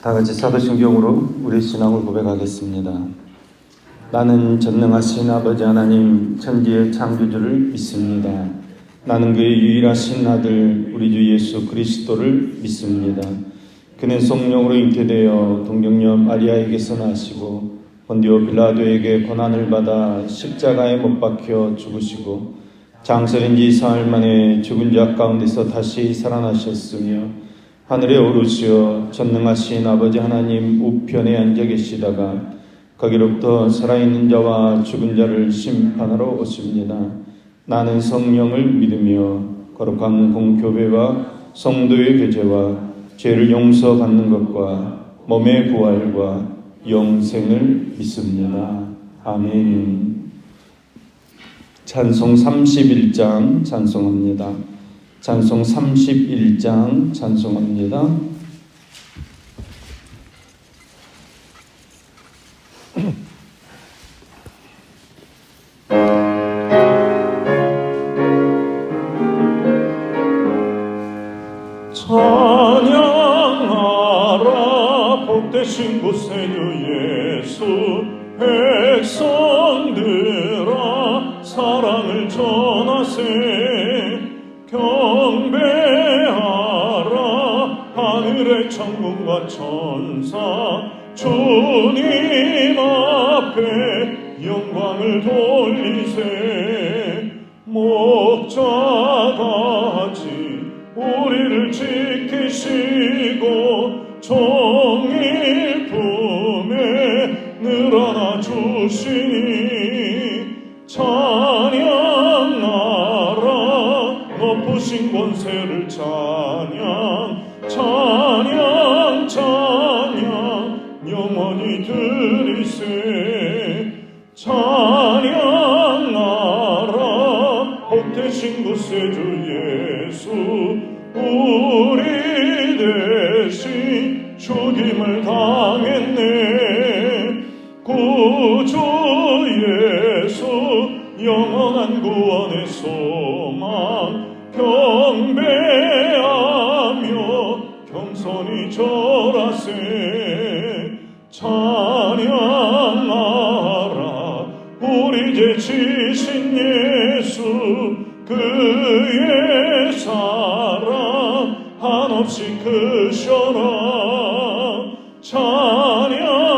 다 같이 사도신경으로 우리 신앙을 고백하겠습니다. 나는 전능하신 아버지 하나님 천지의 창조주를 믿습니다. 나는 그의 유일하신 아들 우리 주 예수 그리스도를 믿습니다. 그는 성령으로 잉태되어 동정녀 마리아에게서 나시고 본디오 빌라도에게 고난을 받아 십자가에 못 박혀 죽으시고 장설인 지 사흘 만에 죽은 자 가운데서 다시 살아나셨으며 하늘에 오르시어 전능하신 아버지 하나님 우편에 앉아 계시다가 거기로부터 살아있는 자와 죽은 자를 심판하러 오십니다. 나는 성령을 믿으며 거룩한 공교회와 성도의 교제와 죄를 용서받는 것과 몸의 부활과 영생을 믿습니다. 아멘. 찬송 31장 찬송합니다. 찬송 31장 찬송합니다. 찬양하라 복되신 구세주 예수 백성들아 사랑을 전하세 경배하라 하늘의 천군과 천사 주님 앞에 영광을 돌리세 목자같이 우리를 지키시고 종일 품에 늘어나 주시니 찬양하라 높으신 권세를 찬양 찬양 찬양 영원히 드리세 찬양하라 복되신 구세주 예수 우리 대신 죽임을 당했네 구주 예수 영원한 구원의 소망 경배하며 겸손히 절하세 찬양하라 우리 죄 지신 예수 그의 사랑 한없이 크셔라 찬양하라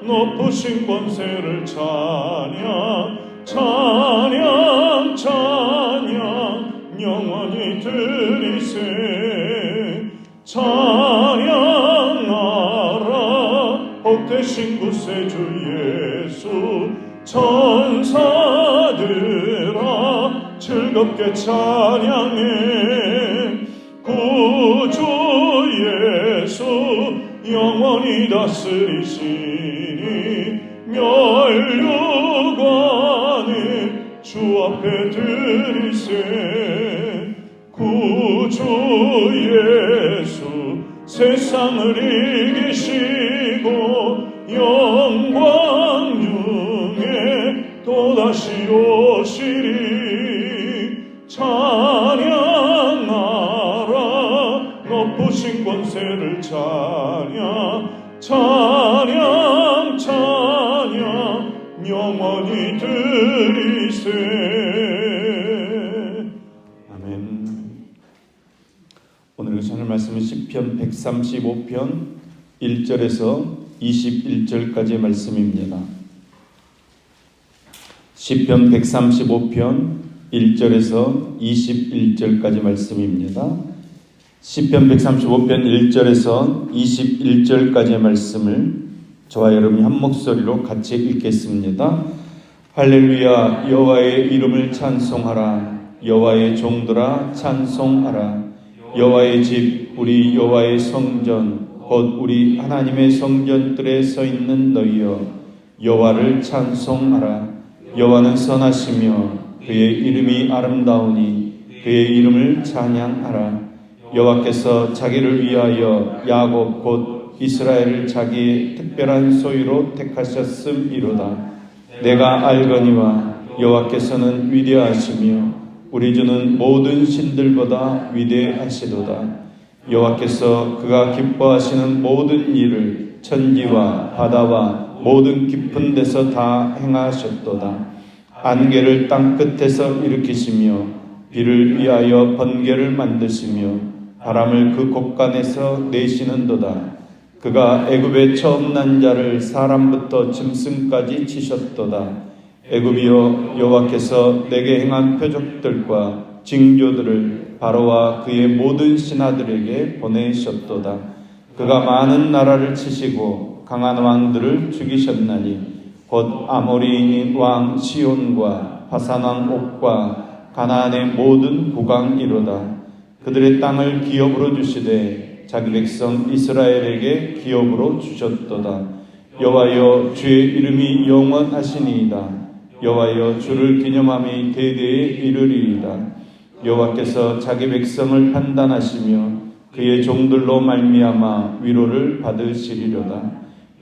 높으신 권세를 찬양 찬양 찬양 영원히 드리세 찬양하라 복되신 구세주 예수 천사들아 즐겁게 찬양해 구주 예수 영원히 다스리시니 멸류관을 주 앞에 드리세 구주 예수 세상을 이기시고 영광 중에 또다시 오시리 찬양하라 높으신 권세를 찬양 찬양 찬양 영원히 드리세 아멘. 오늘 전할 말씀은 시편 135편 1절에서 21절까지의 말씀입니다. 시편 135편 1절에서 21절까지 말씀입니다. 시편 135편 1절에서 21절까지의 말씀을 저와 여러분이 한 목소리로 같이 읽겠습니다. 할렐루야 여호와의 이름을 찬송하라 여호와의 종들아 찬송하라 여호와의 집 우리 여호와의 성전 곧 우리 하나님의 성전들에 서 있는 너희여 여호와를 찬송하라 여호와는 선하시며 그의 이름이 아름다우니 그의 이름을 찬양하라 여호와께서 자기를 위하여 야곱 곧 이스라엘을 자기의 특별한 소유로 택하셨음이로다 내가 알거니와 여호와께서는 위대하시며 우리 주는 모든 신들보다 위대하시도다 여호와께서 그가 기뻐하시는 모든 일을 천지와 바다와 모든 깊은 데서 다 행하셨도다. 안개를 땅 끝에서 일으키시며 비를 위하여 번개를 만드시며 바람을 그 곳간에서 내시는도다. 그가 애굽의 처음 난 자를 사람부터 짐승까지 치셨도다. 애굽이여, 여호와께서 내게 행한 표적들과 징조들을 바로와 그의 모든 신하들에게 보내셨도다. 그가 많은 나라를 치시고 강한 왕들을 죽이셨나니 곧 아모리인 왕 시온과 바산 왕 옥과 가나안의 모든 국왕이로다. 그들의 땅을 기업으로 주시되 자기 백성 이스라엘에게 기업으로 주셨도다. 여호와여, 주의 이름이 영원하시니이다. 여호와여, 주를 기념함이 대대에 이르리이다. 여호와께서 자기 백성을 판단하시며 그의 종들로 말미암아 위로를 받으시리로다.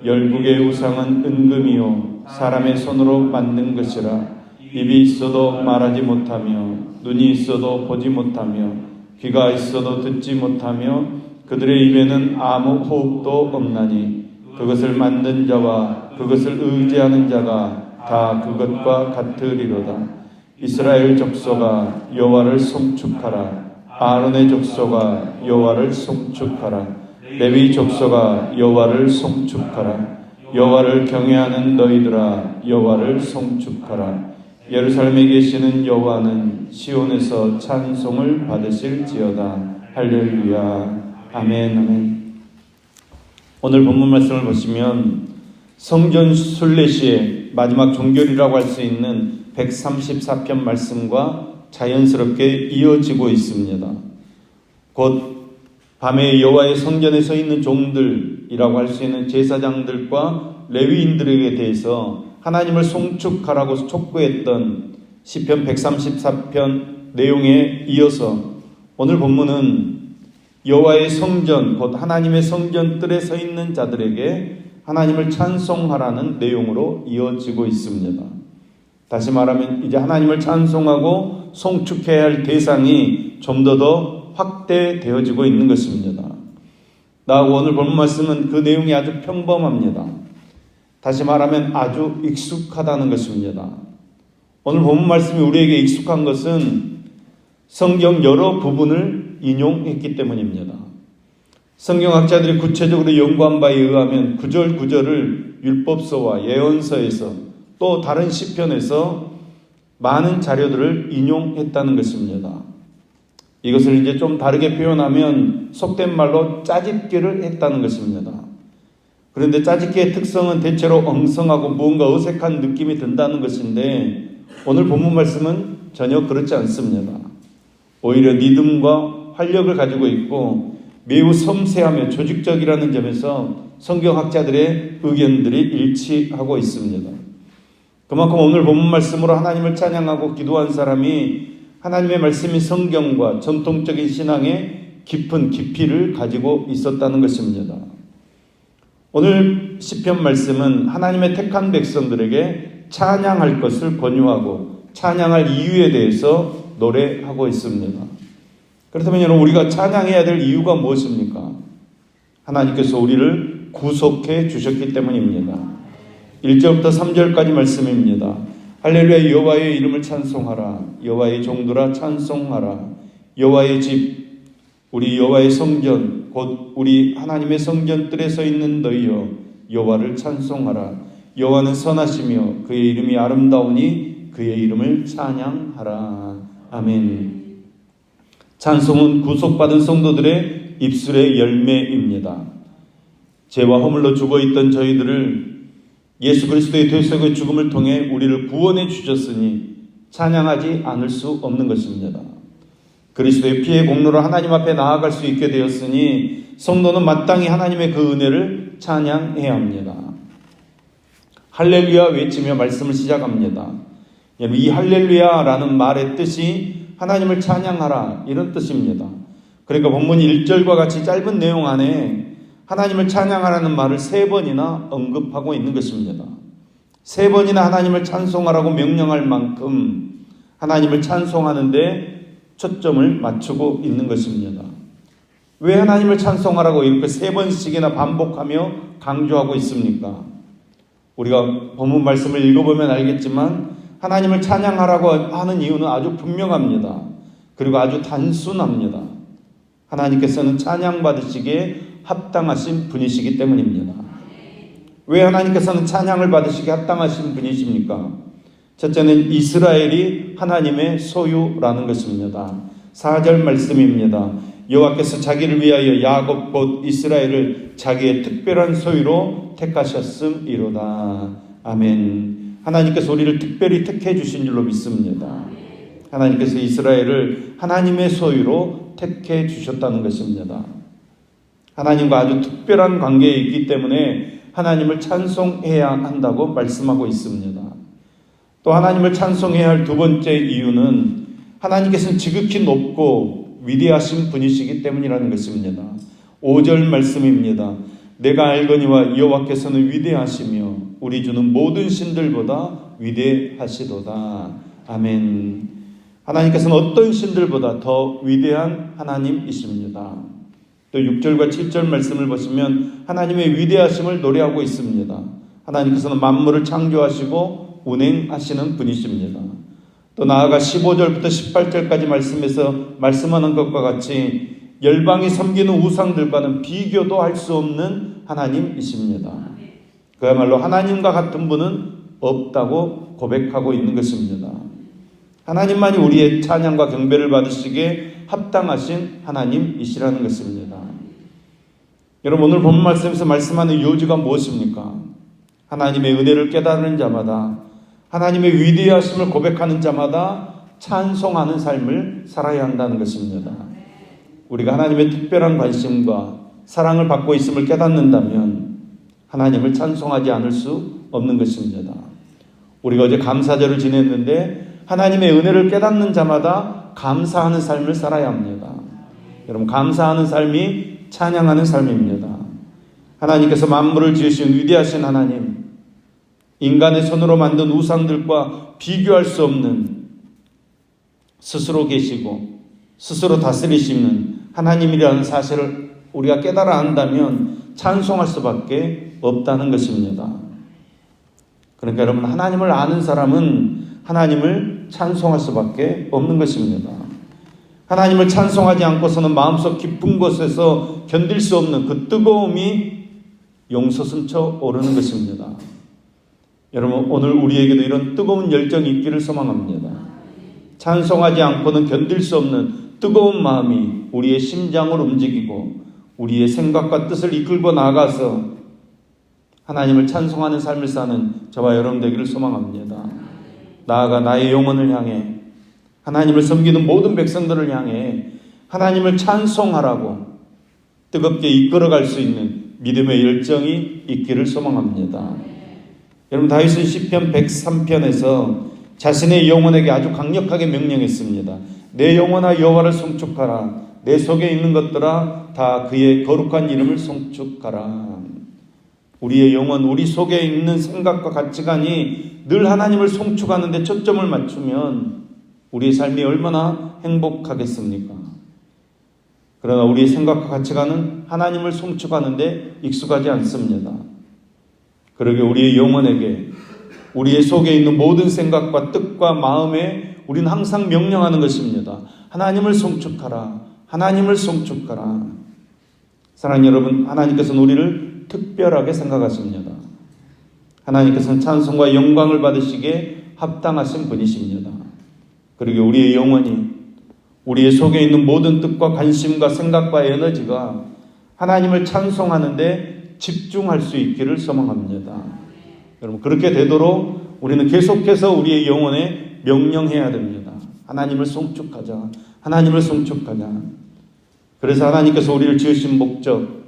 열국의 우상은 은금이요 사람의 손으로 만든 것이라. 입이 있어도 말하지 못하며 눈이 있어도 보지 못하며 귀가 있어도 듣지 못하며 그들의 입에는 아무 호흡도 없나니 그것을 만든 자와 그것을 의지하는 자가 다 그것과 같으리로다. 이스라엘 족속아, 여호와를 송축하라. 아론의 족속아, 여호와를 송축하라. 레위 족속아, 여호와를 송축하라. 여호와를 경외하는 너희들아, 여호와를 송축하라. 예루살렘에 계시는 여호와는 시온에서 찬송을 받으실지어다. 할렐루야. 아멘. 아멘. 오늘 본문 말씀을 보시면 성전 순례시의 마지막 종결이라고 할 수 있는 134편 말씀과 자연스럽게 이어지고 있습니다. 곧 밤에 여호와의 성전에 서 있는 종들이라고 할 수 있는 제사장들과 레위인들에게 대해서 하나님을 송축하라고 촉구했던 시편 134편 내용에 이어서 오늘 본문은 여호와의 성전, 곧 하나님의 성전 뜰에 서 있는 자들에게 하나님을 찬송하라는 내용으로 이어지고 있습니다. 다시 말하면 이제 하나님을 찬송하고 송축해야 할 대상이 좀 더 확대되어지고 있는 것입니다. 나하고 오늘 본 말씀은 그 내용이 아주 평범합니다. 다시 말하면 아주 익숙하다는 것입니다. 오늘 본 말씀이 우리에게 익숙한 것은 성경 여러 부분을 인용했기 때문입니다. 성경학자들이 구체적으로 연구한 바에 의하면 구절구절을 율법서와 예언서에서 또 다른 시편에서 많은 자료들을 인용했다는 것입니다. 이것을 이제 좀 다르게 표현하면 속된 말로 짜집기를 했다는 것입니다. 그런데 짜집기의 특성은 대체로 엉성하고 무언가 어색한 느낌이 든다는 것인데 오늘 본문 말씀은 전혀 그렇지 않습니다. 오히려 리듬과 활력을 가지고 있고 매우 섬세하며 조직적이라는 점에서 성경학자들의 의견들이 일치하고 있습니다. 그만큼 오늘 본문 말씀으로 하나님을 찬양하고 기도한 사람이 하나님의 말씀인 성경과 전통적인 신앙의 깊은 깊이를 가지고 있었다는 것입니다. 오늘 시편 말씀은 하나님의 택한 백성들에게 찬양할 것을 권유하고 찬양할 이유에 대해서 노래하고 있습니다. 그렇다면 여러분, 우리가 찬양해야 될 이유가 무엇입니까? 하나님께서 우리를 구속해 주셨기 때문입니다. 1절부터 3절까지 말씀입니다. 할렐루야, 여호와의 이름을 찬송하라. 여호와의 종들아 찬송하라. 여호와의 집, 우리 여호와의 성전, 곧 우리 하나님의 성전 뜰에 서 있는 너희여, 여호와를 찬송하라. 여호와는 선하시며 그의 이름이 아름다우니 그의 이름을 찬양하라. 아멘. 찬송은 구속받은 성도들의 입술의 열매입니다. 죄와 허물로 죽어있던 저희들을 예수 그리스도의 대속의 죽음을 통해 우리를 구원해 주셨으니 찬양하지 않을 수 없는 것입니다. 그리스도의 피의 공로로 하나님 앞에 나아갈 수 있게 되었으니 성도는 마땅히 하나님의 그 은혜를 찬양해야 합니다. 할렐루야 외치며 말씀을 시작합니다. 이 할렐루야라는 말의 뜻이 하나님을 찬양하라, 이런 뜻입니다. 그러니까 본문 1절과 같이 짧은 내용 안에 하나님을 찬양하라는 말을 3번이나 언급하고 있는 것입니다. 3번이나 하나님을 찬송하라고 명령할 만큼 하나님을 찬송하는데 초점을 맞추고 있는 것입니다. 왜 하나님을 찬송하라고 이렇게 3번씩이나 반복하며 강조하고 있습니까? 우리가 본문 말씀을 읽어보면 알겠지만 하나님을 찬양하라고 하는 이유는 아주 분명합니다. 그리고 아주 단순합니다. 하나님께서는 찬양받으시기에 합당하신 분이시기 때문입니다. 왜 하나님께서는 찬양을 받으시기에 합당하신 분이십니까? 첫째는 이스라엘이 하나님의 소유라는 것입니다. 4절 말씀입니다. 여호와께서 자기를 위하여 야곱 곧 이스라엘을 자기의 특별한 소유로 택하셨음이로다. 아멘. 하나님께서 우리를 특별히 택해 주신 줄로 믿습니다. 하나님께서 이스라엘을 하나님의 소유로 택해 주셨다는 것입니다. 하나님과 아주 특별한 관계에 있기 때문에 하나님을 찬송해야 한다고 말씀하고 있습니다. 또 하나님을 찬송해야 할 두 번째 이유는 하나님께서는 지극히 높고 위대하신 분이시기 때문이라는 것입니다. 5절 말씀입니다. 내가 알거니와 여호와께서는 위대하시며 우리 주는 모든 신들보다 위대하시도다. 아멘. 하나님께서는 어떤 신들보다 더 위대한 하나님이십니다. 또 6절과 7절 말씀을 보시면 하나님의 위대하심을 노래하고 있습니다. 하나님께서는 만물을 창조하시고 운행하시는 분이십니다. 또 나아가 15절부터 18절까지 말씀하는 것과 같이 열방이 섬기는 우상들과는 비교도 할 수 없는 하나님이십니다. 그야말로 하나님과 같은 분은 없다고 고백하고 있는 것입니다. 하나님만이 우리의 찬양과 경배를 받으시기에 합당하신 하나님이시라는 것입니다. 여러분, 오늘 본 말씀에서 말씀하는 요지가 무엇입니까? 하나님의 은혜를 깨달은 자마다, 하나님의 위대하심을 고백하는 자마다 찬송하는 삶을 살아야 한다는 것입니다. 우리가 하나님의 특별한 관심과 사랑을 받고 있음을 깨닫는다면 하나님을 찬송하지 않을 수 없는 것입니다. 우리가 어제 감사절을 지냈는데 하나님의 은혜를 깨닫는 자마다 감사하는 삶을 살아야 합니다. 여러분, 감사하는 삶이 찬양하는 삶입니다. 하나님께서 만물을 지으신 위대하신 하나님, 인간의 손으로 만든 우상들과 비교할 수 없는 스스로 계시고 스스로 다스리시는 하나님이라는 사실을 우리가 깨달아 안다면 찬송할 수밖에 없다는 것입니다. 그러니까 여러분, 하나님을 아는 사람은 하나님을 찬송할 수밖에 없는 것입니다. 하나님을 찬송하지 않고서는 마음속 깊은 곳에서 견딜 수 없는 그 뜨거움이 용솟음쳐 오르는 것입니다. 여러분, 오늘 우리에게도 이런 뜨거운 열정이 있기를 소망합니다. 찬송하지 않고는 견딜 수 없는 뜨거운 마음이 우리의 심장을 움직이고 우리의 생각과 뜻을 이끌고 나가서 하나님을 찬송하는 삶을 사는 저와 여러분 되기를 소망합니다. 나아가 나의 영혼을 향해, 하나님을 섬기는 모든 백성들을 향해 하나님을 찬송하라고 뜨겁게 이끌어갈 수 있는 믿음의 열정이 있기를 소망합니다. 여러분, 다윗은 시편 103편에서 자신의 영혼에게 아주 강력하게 명령했습니다. 내 영혼아 여호와를 송축하라. 내 속에 있는 것들아 다 그의 거룩한 이름을 송축하라. 우리의 영혼, 우리 속에 있는 생각과 가치관이 늘 하나님을 송축하는 데 초점을 맞추면 우리의 삶이 얼마나 행복하겠습니까? 그러나 우리의 생각과 가치관은 하나님을 송축하는 데 익숙하지 않습니다. 그러게 우리의 영혼에게, 우리의 속에 있는 모든 생각과 뜻과 마음에 우리는 항상 명령하는 것입니다. 하나님을 송축하라. 하나님을 송축하라. 사랑하는 여러분, 하나님께서는 우리를 특별하게 생각하십니다. 하나님께서는 찬송과 영광을 받으시기에 합당하신 분이십니다. 그리고 우리의 영혼이, 우리의 속에 있는 모든 뜻과 관심과 생각과 에너지가 하나님을 찬송하는데 집중할 수 있기를 소망합니다. 여러분, 그렇게 되도록 우리는 계속해서 우리의 영혼에 명령해야 됩니다. 하나님을 송축하자. 하나님을 송축하자. 그래서 하나님께서 우리를 지으신 목적,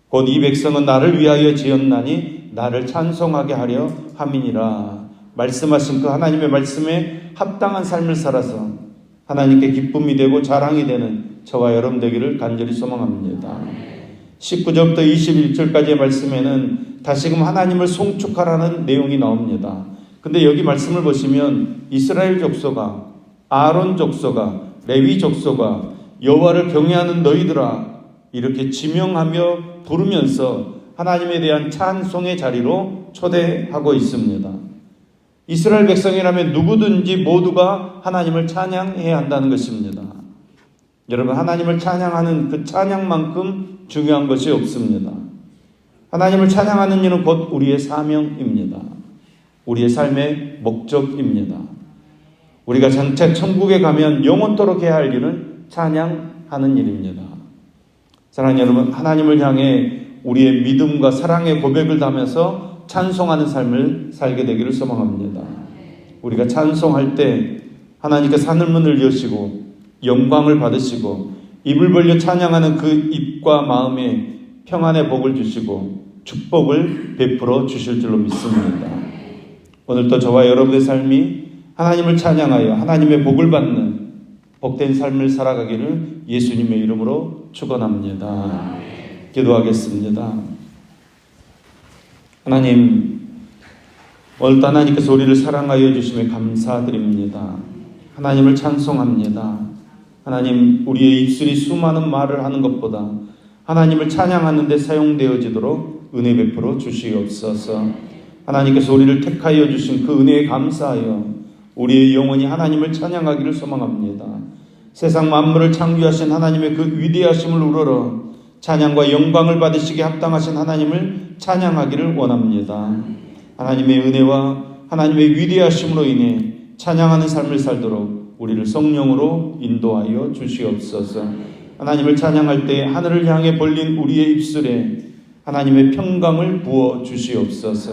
곧 이 백성은 나를 위하여 지었나니 나를 찬송하게 하려 함이니라. 말씀하신 그 하나님의 말씀에 합당한 삶을 살아서 하나님께 기쁨이 되고 자랑이 되는 저와 여러분 되기를 간절히 소망합니다. 19절부터 21절까지의 말씀에는 다시금 하나님을 송축하라는 내용이 나옵니다. 근데 여기 말씀을 보시면 이스라엘 족속아, 아론 족속아, 레위 족속아, 여호와를 경외하는 너희들아, 이렇게 지명하며 부르면서 하나님에 대한 찬송의 자리로 초대하고 있습니다. 이스라엘 백성이라면 누구든지 모두가 하나님을 찬양해야 한다는 것입니다. 여러분, 하나님을 찬양하는 그 찬양만큼 중요한 것이 없습니다. 하나님을 찬양하는 일은 곧 우리의 사명입니다. 우리의 삶의 목적입니다. 우리가 장차 천국에 가면 영원토록 해야 할 일은 찬양하는 일입니다. 사랑하는 여러분, 하나님을 향해 우리의 믿음과 사랑의 고백을 담아서 찬송하는 삶을 살게 되기를 소망합니다. 우리가 찬송할 때 하나님께서 하늘문을 여시고 영광을 받으시고 입을 벌려 찬양하는 그 입과 마음에 평안의 복을 주시고 축복을 베풀어 주실 줄로 믿습니다. 오늘도 저와 여러분의 삶이 하나님을 찬양하여 하나님의 복을 받는 복된 삶을 살아가기를 예수님의 이름으로 축원합니다. 기도하겠습니다. 하나님, 오늘도 하나님께서 우리를 사랑하여 주심에 감사드립니다. 하나님을 찬송합니다. 하나님, 우리의 입술이 수많은 말을 하는 것보다 하나님을 찬양하는 데 사용되어지도록 은혜 베풀어 주시옵소서. 하나님께서 우리를 택하여 주신 그 은혜에 감사하여 우리의 영혼이 하나님을 찬양하기를 소망합니다. 세상 만물을 창조하신 하나님의 그 위대하심을 우러러 찬양과 영광을 받으시기에 합당하신 하나님을 찬양하기를 원합니다. 하나님의 은혜와 하나님의 위대하심으로 인해 찬양하는 삶을 살도록 우리를 성령으로 인도하여 주시옵소서. 하나님을 찬양할 때 하늘을 향해 벌린 우리의 입술에 하나님의 평강을 부어 주시옵소서.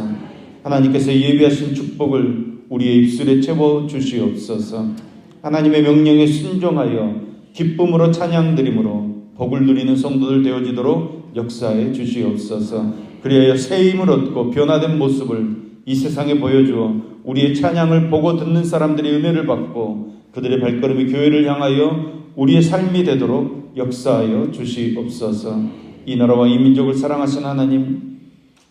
하나님께서 예비하신 축복을 우리의 입술에 채워 주시옵소서. 하나님의 명령에 순종하여 기쁨으로 찬양드림으로 복을 누리는 성도들 되어지도록 역사해 주시옵소서. 그리하여 새 힘을 얻고 변화된 모습을 이 세상에 보여주어 우리의 찬양을 보고 듣는 사람들의 은혜를 받고 그들의 발걸음이 교회를 향하여 우리의 삶이 되도록 역사하여 주시옵소서. 이 나라와 이 민족을 사랑하신 하나님,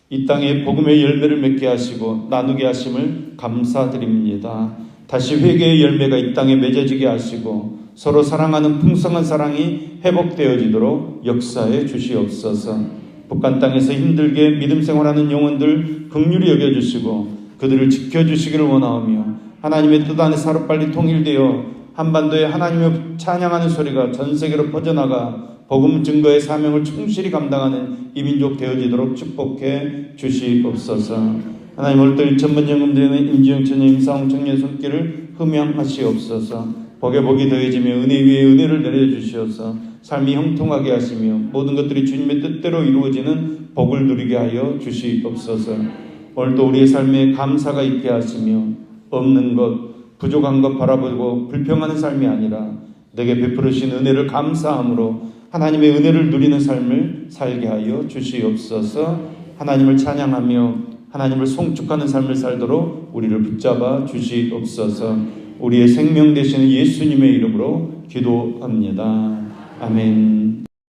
이 땅에 복음의 열매를 맺게 하시고 나누게 하심을 감사드립니다. 다시 회개의 열매가 이 땅에 맺어지게 하시고 서로 사랑하는 풍성한 사랑이 회복되어지도록 역사해 주시옵소서. 북한 땅에서 힘들게 믿음 생활하는 영혼들 긍휼히 여겨주시고 그들을 지켜주시기를 원하오며 하나님의 뜻 안에 하루빨리 통일되어 한반도에 하나님을 찬양하는 소리가 전 세계로 퍼져나가 복음 증거의 사명을 충실히 감당하는 이 민족 되어지도록 축복해 주시옵소서. 하나님, 오늘도 1,000번 영음되는 임지영 처녀 임상홍 청년 손길을 흠양하시옵소서. 복에 복이 더해지며 은혜 위에 은혜를 내려주시옵소서. 삶이 형통하게 하시며 모든 것들이 주님의 뜻대로 이루어지는 복을 누리게 하여 주시옵소서. 오늘도 우리의 삶에 감사가 있게 하시며 없는 것, 부족한 것 바라보고 불평하는 삶이 아니라 내게 베풀으신 은혜를 감사함으로 하나님의 은혜를 누리는 삶을 살게 하여 주시옵소서. 하나님을 찬양하며 하나님을 송축하는 삶을 살도록 우리를 붙잡아 주시옵소서. 우리의 생명 되시는 예수님의 이름으로 기도합니다. 아멘.